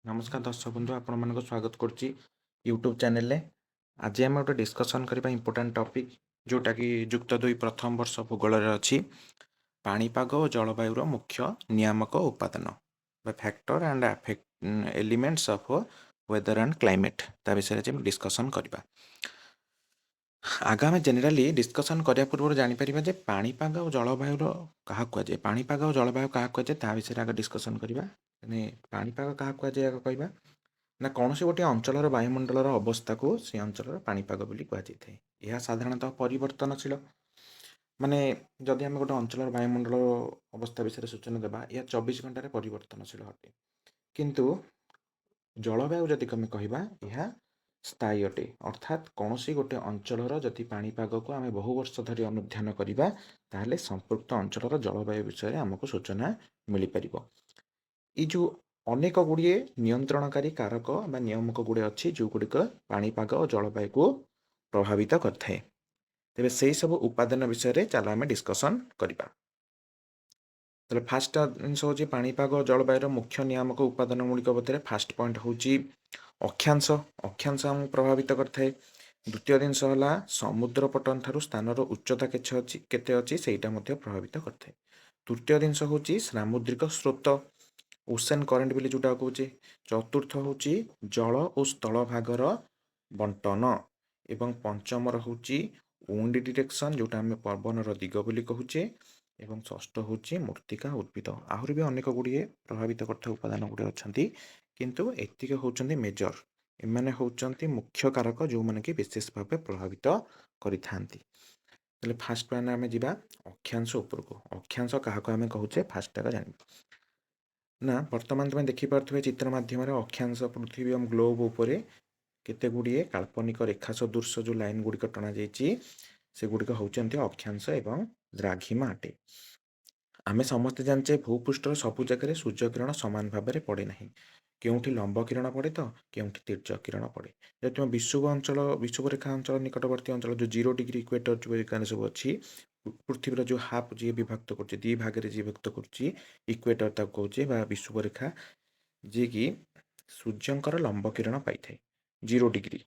नमस्कार दर्शक बंधु आपण स्वागत करुच्ची यूट्यूब चैनल रे। आज आम गोटे डिस्कसन करबा इम्पोर्टेंट टॉपिक जोटा कि युक्त दुई प्रथम वर्ष भूगोल अच्छी पाणीपाग और जलवायुर मुख्य नियामक उपादान factor and elements of weather and climate ता विषय में डिस्कसन करबा। आगामी जेनेराली डिस्कसन करने पूर्व जापर जे पाणीपाग और जलवायुर क्या कहुए पाणीपाग और जलवायु क्या कहुए ता विषय आगे डिस्कसन करबा। पाणीपाग क्या कहुए आगे कहबा ना कौन से गोटे अंचल वायुमंडल अवस्था को से अंचल पाणीपाग बोली कहुए। यह साधारणतः परिवर्तनशील माने जदि आम गोटे अंचल वायुमंडल अवस्था विषय सूचना देवा यह 24 घंटे परिवर्तनशील अटे। किंतु जलवायु जदि कमी कहबा यह स्थायी अटे अर्थात कौन सी गोटे अंचलर जदि पाणीपाग को आम बहु वर्ष धरी अनुध्यान करबा ताहले संपृक्त अंचलर जलवायु विषय आमको सूचना मिल पार। ये जो अनेक गुड़िए नियंत्रणकारी कारक बा नियमक गुड़े अच्छी जो गुड़िक पाणीपाग और जलवायु को प्रभावित करते। तेरे से सब उपादान विषय चलो आम डिस्कसन करबा। तो फास्ट जिनस हूँ पाणीपाग और जलवायु मुख्य नियामक उपादान गुड़िक मध्य फास्ट पॉइंट हूँ अक्षांश। अक्षांश आमको प्रभावित करते। द्वितीय जिनस है समुद्र पटन ठारू स्थानर उच्चता केते अच्छी सेटा प्रभावित करते। तृतीय जिनस हूँ सामुद्रिक स्रोत ओशन करेन्ट बोली जोटा कहे। चतुर्थ हूँ जल और स्थल भागर बंटन एवं पंचम हूँ विंड डिरेक्शन जोटा आम पवनर दिग बोली कहूचे। एवं षष्ठ हूँ मूर्तिका उद्भिद आहरी भी अनेक गुड़िए प्रभावित करते उपादान गुड़े अच्छा किंतु एतिक होउछन्ति मेजर एमाने होउछन्ति मुख्य कारक जो माने कि विशेष भाव प्रभावित करिथांती। तले फास्ट प्लान आम जा अक्षांश उपरको अक्षांश क्या आम कहूचे फास्ट टाक जान ना वर्तमान तुम देखिपे चित्र मध्यम अक्षांश पृथ्वी और ग्लोब उपर केते गुड़िए काल्पनिक रेखा सदृश जो लाइन गुड़िक टना जाइए से गुड़िक होउछन्ति अक्षांश एवं द्राघिमा अटे। आमे समस्ते जानचे भूपृष्ठर सबु जगह सूर्य किरण सामान भाव में पड़े ना केउठी लंब किरण पड़े तो केउठी तिर्यक किरण पड़े। जब तुम विषुव अंचल विषुवरेखा अंचल निकटवर्ती अंचल जो 0 डिग्री इक्वेटर जो सब अच्छी पृथ्वीर जो हाफ जी विभक्त कर दी भाग में जी विभक्त कर इक्वेटर तक कहे विषुवरेखा जी कि सूर्यंकर लंब किरण पाई थाए 0 डिग्री।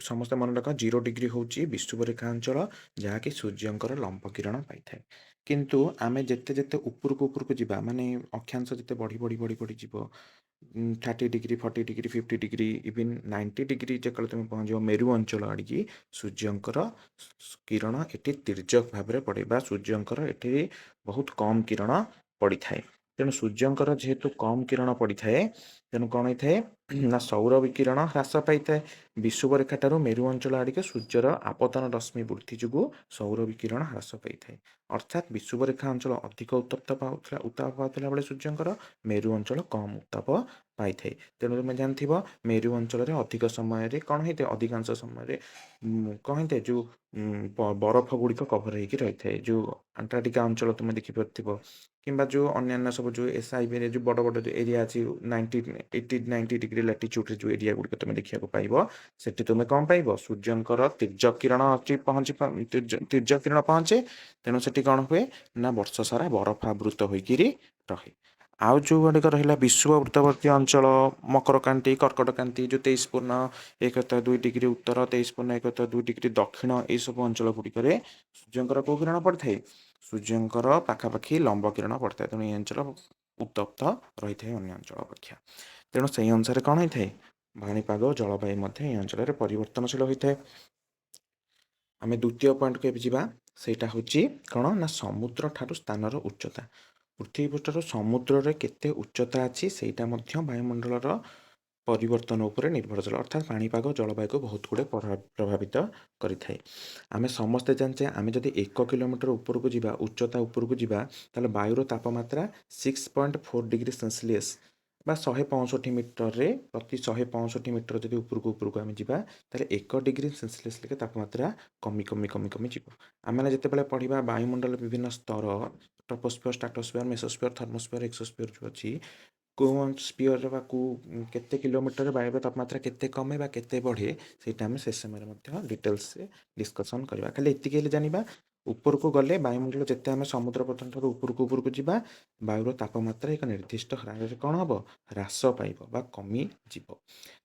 समस्त मन रख 0 डिग्री हूँ विषुवरेखा अंचल जहाँकि सूर्यंकर लंब किरण पाई थाए। किंतु आमे जेते जेते उपरको उपरको जीवा माने अक्षांश जेते बढ़ी बढ़ी बढ़ी बढ़ी जीव 30 degree 40 degree 50 degree even 90 degree जब तुम पहुँच मेरु अंचल आड़िकी सूर्यंकर किरण एटी तिर्यक भाव में पड़े सूर्यंकर एटी बहुत कम किरण पड़ी थाए। तेणु सूर्यंकर जेहेतु कम किरण पड़ी थाए तेणु कौन होता है ना सौर विकिरण ह्रास पाई थाए। विषुवरेखा ठारू मेरु अंचल आड़िके सूर्यर आपतन रश्मि वृद्धि जो सौर विकिरण ह्रास पाई थाए अर्थात विषुवरेखा अंचल अधिक उत्तप्त उत्ताप पाता बेले सूर्यंकर मेरु अंचल कम उत्ताप पाई थाए। तेणु तुम जानथ मेरु अंचल अधिक समय कौन होता है अधिकांश समय कौन होता है जो बरफ गुड़िक कभर होगी रही है जो अंटार्कटिका अंचल तुम देखिपार कि जो अन्य सब जो एसआईबी जो बड़ बड़ जो एरिया अच्छी 90 डिग्री लाटिट्यूड जो एरिया गुड़िक तुम देखा पाइब से तुम कौन पाइब सूर्यंकर तिर्यक किरण अच्छी पहुँची तिर्यक किरण पहुँचे। तेणु से कौन हुए ना वर्ष सारा बरफ आवृत होकर रहे। आउ जो गुड़िक रहा विषुववृत्तवर्ती अंचल मकरकांति कर्कटकांति जो 23.1 डिग्री उत्तर 23.1 डिग्री दक्षिण यह सब अंचल गुड़िक सूर्यंकर कौ किरण पड़ता है सूर्यंकर पाखापाखि लंब किरण पड़ता है। तेणु ये अंचल उत्तप्त रही है अन्य अंचल अपेक्षा। तेणु से अनुसार कौन होता है पाणीपाग जलवायु अंचल परिवर्तनशील होता है। आम द्वितीय पॉइंट को जा सेटा हूँ कौन ना समुद्र ठारू स्थानर उच्चता पृथ्वी पृष्ठर समुद्र रे केते उच्चता अच्छी सेटा वायुमंडल परिवर्तन उपर निर्भरशील अर्थात पाणीपाग जलवायु को बहुत गुड़े प्रभावित करें। आम समस्ते जानचे आम जब 1 किलोमीटर उपरको जीवा उच्चता उपरको जीवा ताले वायुर तापमात्रा 6.4 डिग्री सेल्सियस बा 165 मीटर रे प्रति 165 मीटर जब उपरको आम जा 1 डिग्री सेल्सियस लेके तापमात्रा कमी कमी कमी कमी जीव। आम जिते पढ़ा वायुमंडल विभिन्न स्तर troposphere stratosphere mesosphere thermosphere exosphere जो अच्छी को स्पीयर केते किलोमीटर वायु तापमात्रा केते कमे केते बढ़े सेटा आम से समय डिटेल्स से डिस्कसन करवा खाली एतिक जानिबा ଉପରକୁ ଗଲେ ବାୟୁମଣ୍ଡଳ ଯେତେ ଆମେ ସମୁଦ୍ର ପତନ ଠାରୁ ଉପରକୁ ଯିବା ବାୟୁର ତାପମାତ୍ରା ଏକ ନିର୍ଦ୍ଦିଷ୍ଟ ହାରରେ କ'ଣ ହେବ ହ୍ରାସ ପାଇବ ବା କମିଯିବ।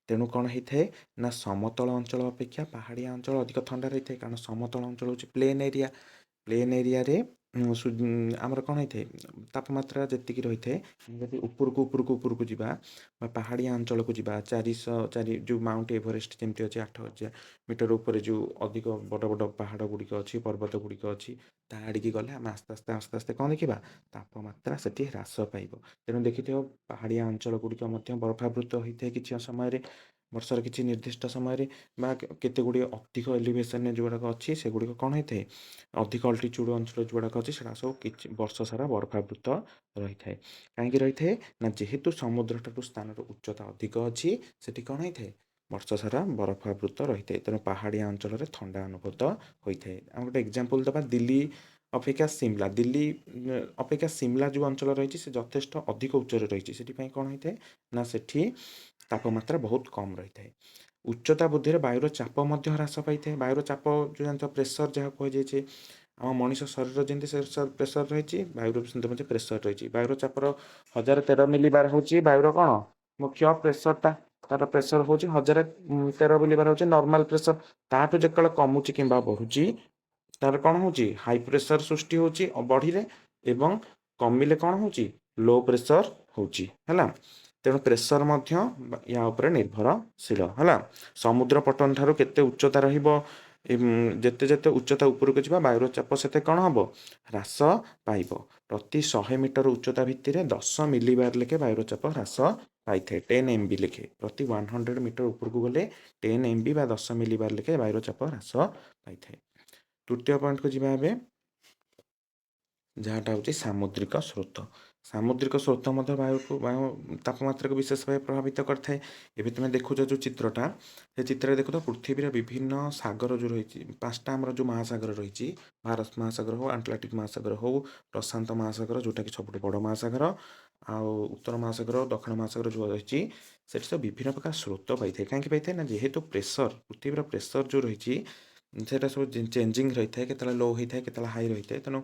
ତେଣୁ କ'ଣ ହେଇଥାଏ ନା ସମତଳ ଅଞ୍ଚଳ ଅପେକ୍ଷା ପାହାଡ଼ିଆ ଅଞ୍ଚଳ ଅଧିକ ଥଣ୍ଡା ରହିଥାଏ, କାରଣ ସମତଳ ଅଞ୍ଚଳ ହେଉଛି ପ୍ଲେନ୍ ଏରିଆ। ପ୍ଲେନ୍ ଏରିଆରେ ଆମର କ'ଣ ହେଇଥାଏ ତାପମାତ୍ରା ଯେତିକି ରହିଥାଏ, ଯଦି ଉପରକୁ ଯିବା ବା ପାହାଡ଼ିଆ ଅଞ୍ଚଳକୁ ଯିବା 404 ଯେଉଁ ମାଉଣ୍ଟ ଏଭରେଷ୍ଟ ଯେମିତି ଅଛି 8000 ମିଟର ଉପରେ ଯେଉଁ ଅଧିକ ବଡ଼ ବଡ଼ ପାହାଡ଼ ଗୁଡ଼ିକ ଅଛି, ପର୍ବତ ଗୁଡ଼ିକ ଅଛି, ତା ଆଡ଼ିକି ଗଲେ ଆମେ ଆସ୍ତେ ଆସ୍ତେ କ'ଣ ଦେଖିବା ତାପମାତ୍ରା ସେଠି ହ୍ରାସ ପାଇବ। ତେଣୁ ଦେଖିଥିବ ପାହାଡ଼ିଆ ଅଞ୍ଚଳ ଗୁଡ଼ିକ ମଧ୍ୟ ବରଫାବୃତ ହୋଇଥାଏ କିଛି ସମୟରେ, ବର୍ଷର କିଛି ନିର୍ଦ୍ଦିଷ୍ଟ ସମୟରେ, ବା କେତେ ଗୁଡ଼ିଏ ଅଧିକ ଏଲିଭେସନରେ ଯେଉଁଗୁଡ଼ାକ ଅଛି ସେଗୁଡ଼ିକ କ'ଣ ହେଇଥାଏ ଅଧିକ ଅଲ୍ଟିଚ୍ୟୁଡ଼ ଅଞ୍ଚଳ ଯେଉଁଗୁଡ଼ାକ ଅଛି ସେଗୁଡ଼ା ସବୁ କିଛି ବର୍ଷ ସାରା ବରଫାବୃତ ରହିଥାଏ। କାହିଁକି ରହିଥାଏ ନା ଯେହେତୁ ସମୁଦ୍ରଠାରୁ ସ୍ଥାନର ଉଚ୍ଚତା ଅଧିକ ଅଛି ସେଠି କ'ଣ ହେଇଥାଏ ବର୍ଷ ସାରା ବରଫାବୃତ ରହିଥାଏ। ତେଣୁ ପାହାଡ଼ିଆ ଅଞ୍ଚଳରେ ଥଣ୍ଡା ଅନୁଭୂତ ହୋଇଥାଏ। ଆମେ ଗୋଟେ ଏକ୍ଜାମ୍ପଲ୍ ଦେବା, ଦିଲ୍ଲୀ ଅପେକ୍ଷା ସିମଲା। ଦିଲ୍ଲୀ ଅପେକ୍ଷା ସିମଲା ଯେଉଁ ଅଞ୍ଚଳ ରହିଛି ସେ ଯଥେଷ୍ଟ ଅଧିକ ଉଚ୍ଚରେ ରହିଛି। ସେଥିପାଇଁ କ'ଣ ହେଇଥାଏ ନା ସେଠି ତାପମାତ୍ରା ବହୁତ କମ୍ ରହିଥାଏ। ଉଚ୍ଚତା ବୃଦ୍ଧିରେ ବାୟୁର ଚାପ ମଧ୍ୟ ହ୍ରାସ ପାଇଥାଏ। ବାୟୁର ଚାପ ଯେଉଁ ଜାଣିଛ ପ୍ରେସର ଯାହା କୁହାଯାଇଛି, ଆମ ମଣିଷ ଶରୀର ଯେମିତି ପ୍ରେସର ରହିଛି ବାୟୁର ବି ସେମିତି ମଧ୍ୟ ପ୍ରେସର ରହିଛି। ବାୟୁର ଚାପର 1013 ମିଲିବାର ହେଉଛି ବାୟୁର କ'ଣ ମୁଖ୍ୟ ପ୍ରେସରଟା, ତାର ପ୍ରେସର ହେଉଛି 1013 ମିଲିବାର ହେଉଛି ନର୍ମାଲ ପ୍ରେସର। ତାଠୁ ଯେତେବେଳେ କମୁଛି କିମ୍ବା ବଢ଼ୁଛି ତାର କ'ଣ ହେଉଛି ହାଇ ପ୍ରେସର ସୃଷ୍ଟି ହେଉଛି ବଡ଼ିରେ, ଏବଂ କମିଲେ କ'ଣ ହେଉଛି ଲୋ ପ୍ରେସର ହେଉଛି ହେଲା। ତେଣୁ ପ୍ରେସର ମଧ୍ୟ ୟା ଉପରେ ନିର୍ଭରଶୀଳ ହେଲା। ସମୁଦ୍ର ପତନ ଠାରୁ କେତେ ଉଚ୍ଚତା ରହିବ, ଯେତେ ଯେତେ ଉଚ୍ଚତା ଉପରକୁ ଯିବା ବାୟୁର ଚାପ ସେତେ କ'ଣ ହେବ ହ୍ରାସ ପାଇବ। ପ୍ରତି 100 ମିଟର ଉଚ୍ଚତା ଭିତ୍ତିରେ 10 ମିଲିବାର ଲେଖେ ବାୟୁର ଚାପ ହ୍ରାସ ପାଇଥାଏ, 10 MB ଲେଖେ। ପ୍ରତି 100 ମିଟର ଉପରକୁ ଗଲେ 10 MB ବା 10 ମିଲିବାର ଲେଖେ ବାୟୁର ଚାପ ହ୍ରାସ ପାଇଥାଏ। ତୃତୀୟ ପଏଣ୍ଟକୁ ଯିବା ଏବେ, ଯାହାଟା ହେଉଛି ସାମୁଦ୍ରିକ ସ୍ରୋତ। ସାମୁଦ୍ରିକ ସ୍ରୋତ ମଧ୍ୟ ବାୟୁ ତାପମାତ୍ରାକୁ ବିଶେଷ ଭାବେ ପ୍ରଭାବିତ କରିଥାଏ। ଏବେ ତୁମେ ଦେଖୁଛ ଯେଉଁ ଚିତ୍ରଟା, ସେ ଚିତ୍ରରେ ଦେଖୁଛ ପୃଥିବୀର ବିଭିନ୍ନ ସାଗର ଯେଉଁ ରହିଛି, 5ଟା ଆମର ଯେଉଁ ମହାସାଗର ରହିଛି, ଭାରତ ମହାସାଗର ହେଉ, ଆଟଲାଣ୍ଟିକ୍ ମହାସାଗର ହେଉ, ପ୍ରଶାନ୍ତ ମହାସାଗର ଯେଉଁଟାକି ସବୁଠୁ ବଡ଼ ମହାସାଗର, ଆଉ ଉତ୍ତର ମହାସାଗର, ଦକ୍ଷିଣ ମହାସାଗର ଯେଉଁ ରହିଛି, ସେଠି ସବୁ ବିଭିନ୍ନ ପ୍ରକାର ସ୍ରୋତ ପାଇଥାଏ। କାହିଁକି ପାଇଥାଏ ନା ଯେହେତୁ ପ୍ରେସର, ପୃଥିବୀର ପ୍ରେସର ଯେଉଁ ରହିଛି ସେଇଟା ସବୁ ଚେଞ୍ଜିଂ ରହିଥାଏ, କେତେବେଳେ ଲୋ ହୋଇଥାଏ କେତେବେଳେ ହାଇ ରହିଥାଏ। ତେଣୁ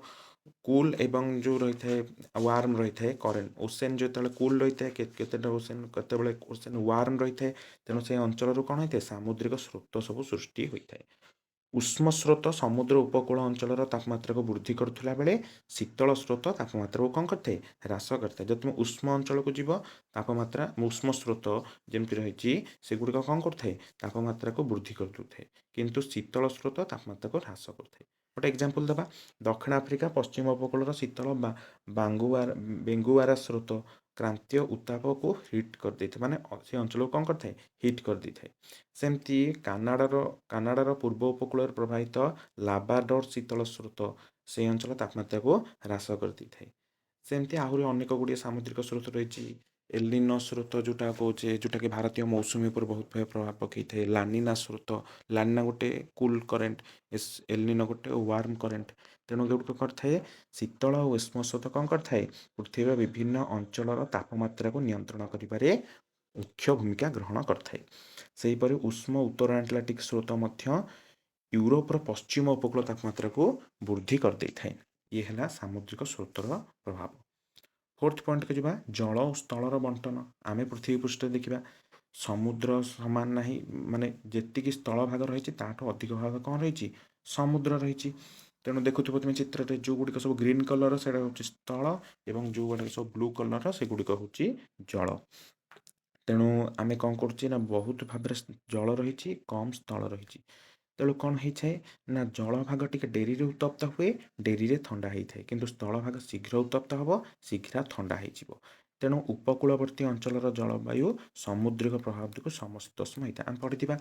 କୁଲ୍ ଏବଂ ଯେଉଁ ରହିଥାଏ ୱାର୍ମ ରହିଥାଏ କରେଣ୍ଟ, ଓସେନ୍ ଯେତେବେଳେ କୁଲ୍ ରହିଥାଏ କେତେଟା ଓସେନ୍ କେତେବେଳେ ଓସେନ୍ ୱାର୍ମ ରହିଥାଏ, ତେଣୁ ସେ ଅଞ୍ଚଳରୁ କ'ଣ ହୋଇଥାଏ ସାମୁଦ୍ରିକ ସ୍ରୋତ ସବୁ ସୃଷ୍ଟି ହୋଇଥାଏ। ଉଷ୍ମ ସ୍ରୋତ ସମୁଦ୍ର ଉପକୂଳ ଅଞ୍ଚଳର ତାପମାତ୍ରାକୁ ବୃଦ୍ଧି କରୁଥିଲା ବେଳେ ଶୀତଳ ସ୍ରୋତ ତାପମାତ୍ରାକୁ କ'ଣ କରିଥାଏ ହ୍ରାସ କରିଥାଏ। ଯଦି ତୁମେ ଉଷ୍ମ ଅଞ୍ଚଳକୁ ଯିବ ତାପମାତ୍ରା ଉଷ୍ମ ସ୍ରୋତ ଯେମିତି ରହିଛି ସେଗୁଡ଼ିକ କ'ଣ କରୁଥାଏ ତାପମାତ୍ରାକୁ ବୃଦ୍ଧି କରିଦେଉଥାଏ, କିନ୍ତୁ ଶୀତଳ ସ୍ରୋତ ତାପମାତ୍ରାକୁ ହ୍ରାସ କରିଥାଏ। ଗୋଟେ ଏକ୍ଜାମ୍ପଲ୍ ଦେବା, ଦକ୍ଷିଣ ଆଫ୍ରିକା ପଶ୍ଚିମ ଉପକୂଳର ଶୀତଳ ବେଙ୍ଗୁଆରା ସ୍ରୋତ କ୍ରାନ୍ତୀୟ ଉତ୍ତାପକୁ ହିଟ୍ କରିଦେଇଥାଏ, ମାନେ ସେ ଅଞ୍ଚଳକୁ କ'ଣ କରିଥାଏ ହିଟ୍ କରିଦେଇଥାଏ। ସେମିତି କାନାଡ଼ାର ପୂର୍ବ ଉପକୂଳରେ ପ୍ରବାହିତ ଲାବ୍ରାଡୋର ଶୀତଳ ସ୍ରୋତ ସେହି ଅଞ୍ଚଳ ତାପମାତ୍ରାକୁ ହ୍ରାସ କରିଦେଇଥାଏ। ସେମିତି ଆହୁରି ଅନେକ ଗୁଡ଼ିଏ ସାମୁଦ୍ରିକ ସ୍ରୋତ ରହିଛି। ଏଲିନୋ ସ୍ରୋତ ଯେଉଁଟା କହୁଛେ, ଯେଉଁଟାକି ଭାରତୀୟ ମୌସୁମୀ ଉପରେ ବହୁତ ଭାବେ ପ୍ରଭାବ ପକାଇଥାଏ। ଲାନିନା ସ୍ରୋତ, ଲାନିନା ଗୋଟେ କୁଲ୍ କରେଣ୍ଟ, ଏଲିନୋ ଗୋଟେ ୱାର୍ମ କରେଣ୍ଟ। ତେଣୁ ଏଗୁଡ଼ିକ କରିଥାଏ ଶୀତଳ ଓ ଉଷ୍ମ ସ୍ରୋତ କ'ଣ କରିଥାଏ ପୃଥିବୀର ବିଭିନ୍ନ ଅଞ୍ଚଳର ତାପମାତ୍ରାକୁ ନିୟନ୍ତ୍ରଣ କରିବାରେ ମୁଖ୍ୟ ଭୂମିକା ଗ୍ରହଣ କରିଥାଏ। ସେହିପରି ଉଷ୍ମ ଉତ୍ତର ଆଟଲାଣ୍ଟିକ୍ ସ୍ରୋତ ମଧ୍ୟ ୟୁରୋପର ପଶ୍ଚିମ ଉପକୂଳ ତାପମାତ୍ରାକୁ ବୃଦ୍ଧି କରିଦେଇଥାଏ। ଇଏ ହେଲା ସାମୁଦ୍ରିକ ସ୍ରୋତର ପ୍ରଭାବ। ଫୋର୍ଥ ପଏଣ୍ଟକୁ ଯିବା, ଜଳ ଓ ସ୍ଥଳର ବଣ୍ଟନ। ଆମେ ପୃଥିବୀ ପୃଷ୍ଠରେ ଦେଖିବା ସମୁଦ୍ର ସମାନ ନାହିଁ, ମାନେ ଯେତିକି ସ୍ଥଳ ଭାଗ ରହିଛି ତାଠୁ ଅଧିକ ଭାଗ କ'ଣ ରହିଛି ସମୁଦ୍ର ରହିଛି। ତେଣୁ ଦେଖୁଥିବ ତୁମେ ଚିତ୍ରରେ ଯେଉଁଗୁଡ଼ିକ ସବୁ ଗ୍ରୀନ୍ କଲର ସେଇଟା ହେଉଛି ସ୍ଥଳ, ଏବଂ ଯେଉଁଗୁଡ଼ିକ ସବୁ ବ୍ଲୁ କଲର ସେଗୁଡ଼ିକ ହେଉଛି ଜଳ। ତେଣୁ ଆମେ କ'ଣ କରୁଛେ ନା ବହୁତ ଭାବରେ ଜଳ ରହିଛି, କମ୍ ସ୍ଥଳ ରହିଛି। ତେଣୁ କ'ଣ ହେଇଥାଏ ନା ଜଳ ଭାଗ ଟିକେ ଡେରିରେ ଉତ୍ତପ୍ତ ହୁଏ, ଡେରିରେ ଥଣ୍ଡା ହେଇଥାଏ, କିନ୍ତୁ ସ୍ଥଳ ଭାଗ ଶୀଘ୍ର ଉତ୍ତପ୍ତ ହେବ, ଶୀଘ୍ର ଥଣ୍ଡା ହେଇଯିବ। ତେଣୁ ଉପକୂଳବର୍ତ୍ତୀ ଅଞ୍ଚଳର ଜଳବାୟୁ ସାମୁଦ୍ରିକ ପ୍ରଭାବକୁ ସମଶୀତୋଷ୍ଣ ହୋଇଥାଏ। ଆମେ ପଢ଼ିଥିବା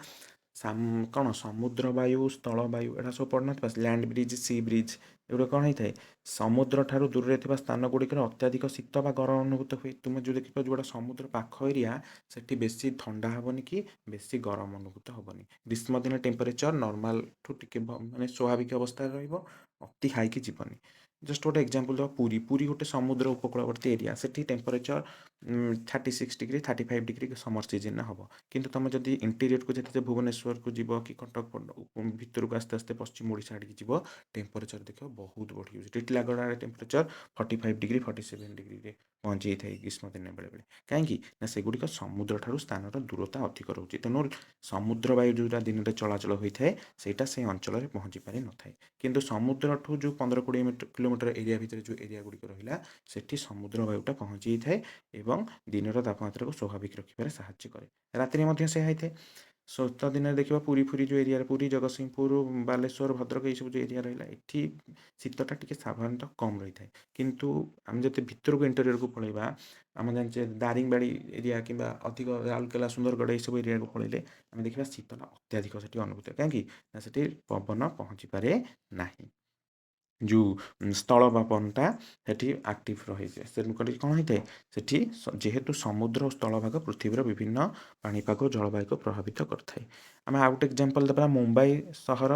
କ'ଣ ସମୁଦ୍ର ବାୟୁ, ସ୍ଥଳ ବାୟୁ, ଏଇଟା ସବୁ ପଢ଼ିନଥିବା, ଲ୍ୟାଣ୍ଡ ବ୍ରିଜ୍, ସି ବ୍ରିଜ୍, ଏଗୁଡ଼ା କ'ଣ ହେଇଥାଏ ସମୁଦ୍ର ଠାରୁ ଦୂରରେ ଥିବା ସ୍ଥାନ ଗୁଡ଼ିକରେ ଅତ୍ୟଧିକ ଶୀତ ବା ଗରମ ଅନୁଭୂତ ହୁଏ। ତୁମେ ଯେଉଁ ଦେଖିବ ଯେଉଁଟା ସମୁଦ୍ର ପାଖ ଏରିଆ ସେଠି ବେଶୀ ଥଣ୍ଡା ହେବନି କି ବେଶୀ ଗରମ ଅନୁଭୂତ ହେବନି। ଗ୍ରୀଷ୍ମ ଦିନ ଟେମ୍ପରେଚର ନର୍ମାଲଠୁ ଟିକେ ମାନେ ସ୍ୱାଭାବିକ ଅବସ୍ଥାରେ ରହିବ, ଅତି ହାଇକି ଯିବନି। जस्ट गोटे एक्जामपल दवा पुरी पुरी गोटे समुद्र उपकूलवर्ती एरिया से temperature 36 degree 35 degree summer season हम किंतु तुम जब इंटीरियर को जैसे भुवनेश्वर को जीव कि कटक भितर को आस्ते आस्ते पश्चिम ओडिशा आड़े जीव टेम्परेचर देख बहुत बढ़ी टिटिलागढ़ आड़े टेम्परेचर 45 डिग्री 47 डिग्री पहुँची जाए ग्रीष्म दिन बेले बेले कहीं सेगुड़िक समुद्र ठार स्थान दूरता अधिक रोचे तेणु समुद्र वायु जोटा दिन में चलाचल होता है ସେଇଟା ସେ ଅଞ୍ଚଳରେ ପହଞ୍ଚି ପାରିନଥାଏ କିନ୍ତୁ ସମୁଦ୍ରଠୁ ଯେଉଁ 15-20 କିଲୋମିଟର ଏରିଆ ଭିତରେ ଯେଉଁ ଏରିଆ ଗୁଡ଼ିକ ରହିଲା ସେଠି ସମୁଦ୍ର ବାୟୁଟା ପହଞ୍ଚି ଯାଇଥାଏ ଏବଂ ଦିନର ତାପମାତ୍ରାକୁ ସ୍ୱାଭାବିକ ରଖିବାରେ ସାହାଯ୍ୟ କରେ ରାତିରେ ମଧ୍ୟ ସେୟା ହେଇଥାଏ ଶୀତ ଦିନରେ ଦେଖିବା ପୁରୀ ଫୁରୀ ଯେଉଁ ଏରିଆରେ ପୁରୀ ଜଗତସିଂହପୁର ବାଲେଶ୍ୱର ଭଦ୍ରକ ଏଇସବୁ ଯେଉଁ ଏରିଆ ରହିଲା ଏଠି ଶୀତଟା ଟିକେ ସାଧାରଣତଃ କମ୍ ରହିଥାଏ କିନ୍ତୁ ଆମେ ଯଦି ଭିତରକୁ ଇଣ୍ଟେରିୟରକୁ ପଳେଇବା ଆମେ ଜାଣିଛେ ଦାରିଙ୍ଗବାଡ଼ି ଏରିଆ କିମ୍ବା ଅଧିକ ରାଉରକେଲା ସୁନ୍ଦରଗଡ଼ ଏଇସବୁ ଏରିଆକୁ ପଳେଇଲେ ଆମେ ଦେଖିବା ଶୀତଟା ଅତ୍ୟଧିକ ସେଠି ଅନୁଭୂତ କାହିଁକି ନା ସେଠି ପବନ ପହଞ୍ଚି ପାରେ ନାହିଁ ଯେଉଁ ସ୍ଥଳ ପବନଟା ସେଠି ଆକ୍ଟିଭ ରହିଯାଏ ତେଣୁକରି କ'ଣ ହୋଇଥାଏ ସେଠି ଯେହେତୁ ସମୁଦ୍ର ଓ ସ୍ଥଳଭାଗ ପୃଥିବୀର ବିଭିନ୍ନ ପାଣିପାଗ ଜଳବାୟୁକୁ ପ୍ରଭାବିତ କରିଥାଏ ଆମେ ଆଉ ଗୋଟେ ଏକ୍ଜାମ୍ପଲ୍ ଦେବା ମୁମ୍ବାଇ ସହର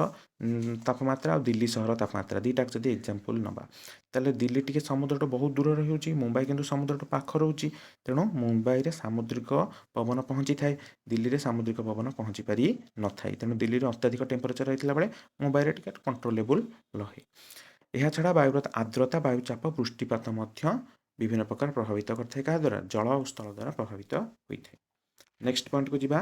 ତାପମାତ୍ରା ଆଉ ଦିଲ୍ଲୀ ସହର ତାପମାତ୍ରା ଦୁଇଟାକୁ ଯଦି ଏକ୍ଜାମ୍ପଲ୍ ନେବା ତାହେଲେ ଦିଲ୍ଲୀ ଟିକେ ସମୁଦ୍ରଠୁ ବହୁତ ଦୂରରେ ହେଉଛି ମୁମ୍ବାଇ କିନ୍ତୁ ସମୁଦ୍ରଠୁ ପାଖ ରହୁଛି ତେଣୁ ମୁମ୍ବାଇରେ ସାମୁଦ୍ରିକ ପବନ ପହଞ୍ଚିଥାଏ ଦିଲ୍ଲୀରେ ସାମୁଦ୍ରିକ ପବନ ପହଞ୍ଚି ପାରି ନଥାଏ ତେଣୁ ଦିଲ୍ଲୀରେ ଅତ୍ୟଧିକ ଟେମ୍ପରେଚର ରହିଥିଲା ବେଳେ ମୁମ୍ବାଇରେ ଟିକେ କଣ୍ଟ୍ରୋଲେବୁଲ୍ ରହେ ଏହାଛଡ଼ା ବାୟୁର ଆର୍ଦ୍ରତା ବାୟୁଚାପ ବୃଷ୍ଟିପାତ ମଧ୍ୟ ବିଭିନ୍ନ ପ୍ରକାର ପ୍ରଭାବିତ କରିଥାଏ କାହା ଦ୍ୱାରା ଜଳ ଓ ସ୍ଥଳ ଦ୍ୱାରା ପ୍ରଭାବିତ ହୋଇଥାଏ ନେକ୍ସଟ ପଏଣ୍ଟକୁ ଯିବା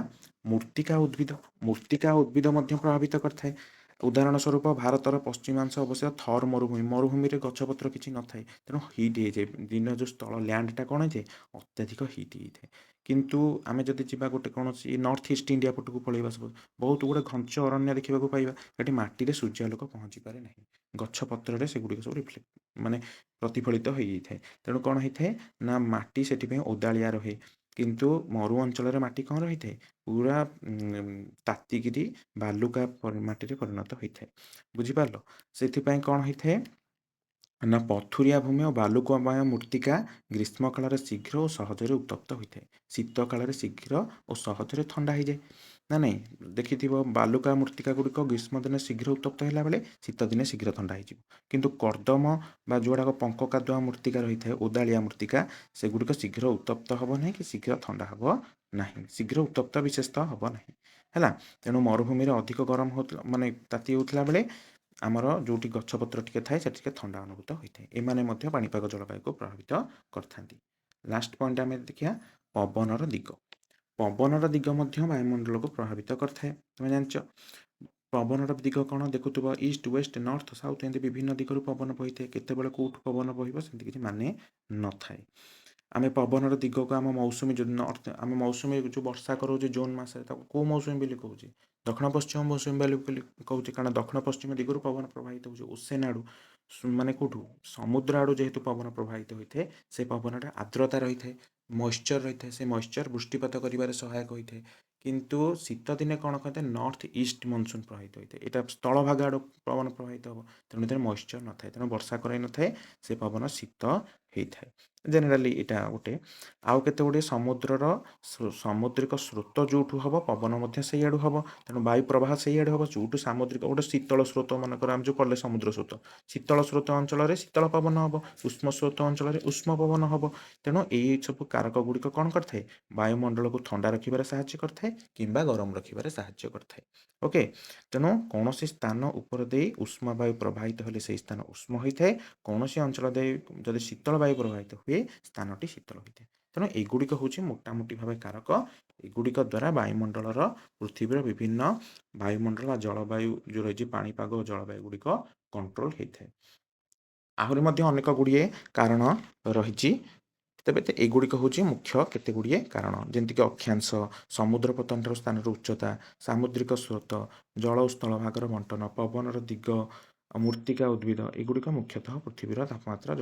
ମୂର୍ତ୍ତିକା ଉଦ୍ଭିଦ ମଧ୍ୟ ପ୍ରଭାବିତ କରିଥାଏ ଉଦାହରଣ ସ୍ୱରୂପ ଭାରତର ପଶ୍ଚିମାଂଶ ଅବଶ୍ୟ ଥର୍ ମରୁଭୂମିରେ ଗଛପତ୍ର କିଛି ନଥାଏ ତେଣୁ ହିଟ୍ ହେଇଯାଏ ଦିନ ଯେଉଁ ସ୍ଥଳ ଲ୍ୟାଣ୍ଡଟା କ'ଣ ହେଇଯାଏ ଅତ୍ୟଧିକ ହିଟ୍ ହେଇଥାଏ କିନ୍ତୁ ଆମେ ଯଦି ଯିବା ଗୋଟେ କୌଣସି ନର୍ଥ ଇଷ୍ଟ ଇଣ୍ଡିଆ ପଟକୁ ପଳେଇବା ସବୁ ବହୁତ ଗୁଡ଼େ ଘଞ୍ଚ ଅରଣ୍ୟ ଦେଖିବାକୁ ପାଇବା ସେଠି ମାଟିରେ ସୂର୍ଯ୍ୟାଲୋକ ପହଞ୍ଚି ପାରେ ନାହିଁ ଗଛ ପତ୍ରରେ ସେଗୁଡ଼ିକ ସବୁ ମାନେ ପ୍ରତିଫଳିତ ହୋଇଯାଇଥାଏ ତେଣୁ କ'ଣ ହେଇଥାଏ ନା ମାଟି ସେଥିପାଇଁ ଓଦାଳିଆ ରହେ କିନ୍ତୁ ମରୁ ଅଞ୍ଚଳରେ ମାଟି କ'ଣ ରହିଥାଏ ପୁରା ତାତିକିରି ବାଲୁକା ମାଟିରେ ପରିଣତ ହୋଇଥାଏ ବୁଝିପାରିଲ ସେଥିପାଇଁ କ'ଣ ହେଇଥାଏ ନା ପଥୁରିଆ ଭୂମି ଓ ବାଲୁକାମୟ ମୃତ୍ତିକା ଗ୍ରୀଷ୍ମ କାଳରେ ଶୀଘ୍ର ଓ ସହଜରେ ଉତ୍ତପ୍ତ ହୋଇଥାଏ ଶୀତ କାଳରେ ଶୀଘ୍ର ଓ ସହଜରେ ଥଣ୍ଡା ହେଇଯାଏ ନା ନାହିଁ ଦେଖିଥିବ ବାଲୁକା ମୃତ୍ତିକା ଗୁଡ଼ିକ ଗ୍ରୀଷ୍ମ ଦିନେ ଶୀଘ୍ର ଉତ୍ତପ୍ତ ହେଲା ବେଳେ ଶୀତ ଦିନେ ଶୀଘ୍ର ଥଣ୍ଡା ହେଇଯିବ କିନ୍ତୁ କର୍ଦ୍ଦମ ବା ଯେଉଁଗୁଡ଼ାକ ପଙ୍କ କାଦୁଆ ମୃତ୍ତିକା ରହିଥାଏ ଓଦାଳିଆ ମୃତ୍ତିକା ସେଗୁଡ଼ିକ ଶୀଘ୍ର ଉତ୍ତପ୍ତ ହେବ ନାହିଁ କି ଶୀଘ୍ର ଥଣ୍ଡା ହେବ ନାହିଁ ଶୀଘ୍ର ଉତ୍ତପ୍ତ ବିଶେଷତଃ ହେବ ନାହିଁ ହେଲା ତେଣୁ ମରୁଭୂମିରେ ଅଧିକ ଗରମ ହେଉଥିଲା ମାନେ ତାତି ହେଉଥିଲା ବେଳେ ଆମର ଯେଉଁଠି ଗଛପତ୍ର ଟିକେ ଥାଏ ସେଠି ଟିକେ ଥଣ୍ଡା ଅନୁଭୂତ ହୋଇଥାଏ ଏମାନେ ମଧ୍ୟ ପାଣିପାଗ ଜଳବାୟୁକୁ ପ୍ରଭାବିତ କରିଥାନ୍ତି ଲାଷ୍ଟ ପଏଣ୍ଟ ଆମେ ଦେଖିବା ପବନର ଦିଗ ମଧ୍ୟ ବାୟୁମଣ୍ଡଳକୁ ପ୍ରଭାବିତ କରିଥାଏ ତୁମେ ଜାଣିଛ ପବନର ଦିଗ କ'ଣ ଦେଖୁଥିବ ଇଷ୍ଟ ୱେଷ୍ଟ ନର୍ଥ ସାଉଥ ଏମିତି ବିଭିନ୍ନ ଦିଗରୁ ପବନ ବହିଥାଏ କେତେବେଳେ କେଉଁଠୁ ପବନ ବହିବ ସେମିତି କିଛି ମାନେ ନଥାଏ ଆମେ ପବନର ଦିଗକୁ ଆମ ମୌସୁମୀ ଆମେ ମୌସୁମୀ ଯେଉଁ ବର୍ଷା କରାଉଛି ଜୁନ୍ ମାସରେ ତାକୁ କେଉଁ ମୌସୁମୀ ବୋଲି କହୁଛି ଦକ୍ଷିଣ ପଶ୍ଚିମ ମୌସୁମୀ ବୋଲି କହୁଛି କାରଣ ଦକ୍ଷିଣ ପଶ୍ଚିମ ଦିଗରୁ ପବନ ପ୍ରବାହିତ ହେଉଛି ଓସେନ୍ ଆଡ଼ୁ ମାନେ କେଉଁଠୁ ସମୁଦ୍ର ଆଡ଼ୁ ଯେହେତୁ ପବନ ପ୍ରବାହିତ ହୋଇଥାଏ ସେ ପବନଟା ଆର୍ଦ୍ରତା ରହିଥାଏ ମଏଶ୍ଚର ରହିଥାଏ ସେ ମଏଶ୍ଚର ବୃଷ୍ଟିପାତ କରିବାରେ ସହାୟକ ହୋଇଥାଏ କିନ୍ତୁ ଶୀତ ଦିନେ କ'ଣ କହିଥାଏ ନର୍ଥ ଇଷ୍ଟ ମନସୁନ୍ ପ୍ରବାହିତ ହୋଇଥାଏ ଏଇଟା ସ୍ଥଳଭାଗ ଆଡ଼ୁ ପବନ ପ୍ରବାହିତ ହେବ ତେଣୁ ଏଥିରେ ମଏଶ୍ଚର ନଥାଏ ତେଣୁ ବର୍ଷା କରାଇ ନଥାଏ ସେ ପବନ ଶୀତ ହେଇଥାଏ ଜେନେରାଲି ଏଇଟା ଗୋଟେ ଆଉ କେତେ ଗୁଡ଼ିଏ ସମୁଦ୍ରର ସାମୁଦ୍ରିକ ସ୍ରୋତ ଯେଉଁଠୁ ହେବ ପବନ ମଧ୍ୟ ସେଇଆଡ଼ୁ ହେବ ତେଣୁ ବାୟୁ ପ୍ରବାହ ସେଇଆଡ଼ୁ ହେବ ଯେଉଁଠୁ ସାମୁଦ୍ରିକ ଗୋଟେ ଶୀତଳ ସ୍ରୋତ ମନେକର ଆମେ ଯେଉଁ କଲେ ସମୁଦ୍ର ସ୍ରୋତ ଶୀତଳ ସ୍ରୋତ ଅଞ୍ଚଳରେ ଶୀତଳ ପବନ ହେବ ଉଷ୍ମ ସ୍ରୋତ ଅଞ୍ଚଳରେ ଉଷ୍ମ ପବନ ହେବ ତେଣୁ ଏଇ ସବୁ କାରକ ଗୁଡ଼ିକ କ'ଣ କରିଥାଏ ବାୟୁମଣ୍ଡଳକୁ ଥଣ୍ଡା ରଖିବାରେ ସାହାଯ୍ୟ କରିଥାଏ କିମ୍ବା ଗରମ ରଖିବାରେ ସାହାଯ୍ୟ କରିଥାଏ ଓକେ ତେଣୁ କୌଣସି ସ୍ଥାନ ଉପର ଦେଇ ଉଷ୍ମ ବାୟୁ ପ୍ରବାହିତ ହେଲେ ସେହି ସ୍ଥାନ ଉଷ୍ମ ହୋଇଥାଏ କୌଣସି ଅଞ୍ଚଳ ଦେଇ ଯଦି ଶୀତଳ ବାୟୁ ପ୍ରବାହିତ ହୁଏ ସ୍ଥାନଟି ଶୀତଳ ହୋଇଥାଏ ତେଣୁ ଏଗୁଡ଼ିକ ହେଉଛି ମୋଟାମୋଟି ଭାବେ କାରକ ଏଗୁଡ଼ିକ ଦ୍ୱାରା ବାୟୁମଣ୍ଡଳର ପୃଥିବୀର ବିଭିନ୍ନ ବାୟୁମଣ୍ଡଳ ବା ଜଳବାୟୁ ଯେଉଁ ରହିଛି ପାଣିପାଗ ଓ ଜଳବାୟୁ ଗୁଡ଼ିକ କଣ୍ଟ୍ରୋଲ ହୋଇଥାଏ ଆହୁରି ମଧ୍ୟ ଅନେକ ଗୁଡ଼ିଏ କାରଣ ରହିଛି ତେବେ ଏଗୁଡ଼ିକ ହେଉଛି ମୁଖ୍ୟ କେତେ ଗୁଡ଼ିଏ କାରଣ ଯେମିତିକି ଅକ୍ଷାଂଶ ସମୁଦ୍ର ପତନର ସ୍ଥାନର ଉଚ୍ଚତା ସାମୁଦ୍ରିକ ସ୍ରୋତ ଜଳ ଓ ସ୍ଥଳ ଭାଗର ବଣ୍ଟନ ପବନର ଦିଗ ମୃତ୍ତିକା ଉଦ୍ଭିଦ ଏଗୁଡ଼ିକ ମୁଖ୍ୟତଃ ପୃଥିବୀର ତାପମାତ୍ରା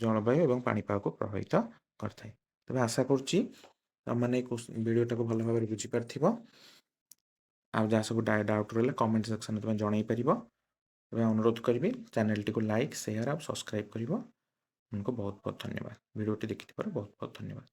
ଜଳବାୟୁ ଏବଂ ପାଣିପାଗକୁ ପ୍ରଭାବିତ କରିଥାଏ ତେବେ ଆଶା କରୁଛି ତୁମମାନେ ଭିଡ଼ିଓଟାକୁ ଭଲ ଭାବରେ ବୁଝିପାରିଥିବ ଆଉ ଯାହା ସବୁ ଡାଉଟ୍ ରହିଲେ କମେଣ୍ଟ ସେକ୍ସନରେ ତୁମେ ଜଣାଇ ପାରିବ ତେବେ ଅନୁରୋଧ କରିବି ଚ୍ୟାନେଲଟିକୁ ଲାଇକ୍ ସେୟାର ଆଉ ସବସ୍କ୍ରାଇବ୍ କରିବ ତୁମକୁ ବହୁତ ବହୁତ ଧନ୍ୟବାଦ ଭିଡ଼ିଓଟି ଦେଖିଥିବାରୁ ବହୁତ ବହୁତ ଧନ୍ୟବାଦ